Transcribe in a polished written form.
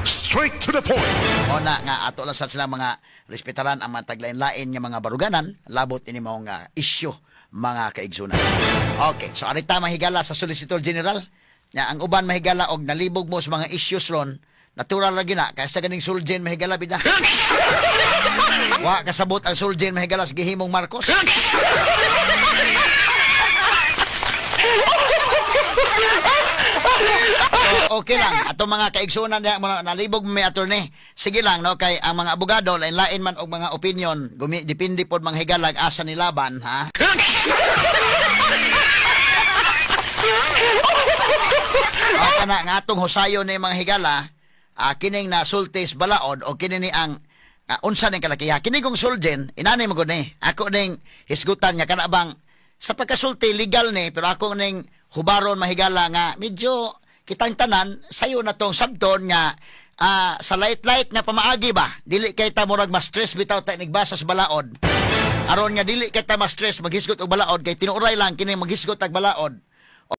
Straight to the point. O na nga ato lang sa sila mga respetaran ang mga taglain-lain nga mga baruganan labot ini mao nga isyu mga kaigsunan. Okay, so arita mahigala sa Solicitor General nya ang uban mahigala og nalibog mo sa mga issues ron. Natural lagi na kaya sa ganing Suljen mahigala bida. Wa kasabot ang Suljen mahigala sa gihimong Marcos. So, okay lang ato mga kaigsunan niya mga nalibog may attorney. Sige lang no kay ang mga abogado lain-lain man og mga opinion depende pod mga higalag asa ni laban ha. O kana nga atong husayon ni mga higala kining na sultis balaod o kini ni ang unsa ning kalakiha kini kong suljen inani mo gud ni ako ning hisgutan nga kana bang sa pagkasulti legal ni pero ako ning hubaron mahigala nga medyo kitang tanan sayo na tong sabton nga sa light-light nga pamaagi ba dili kay ta murag mas stress bitaw ta nigbasa sa balaod aron nga dili kay ta mas stress maghisgot og balaod kay tinuray lang kini maghisgot og balaod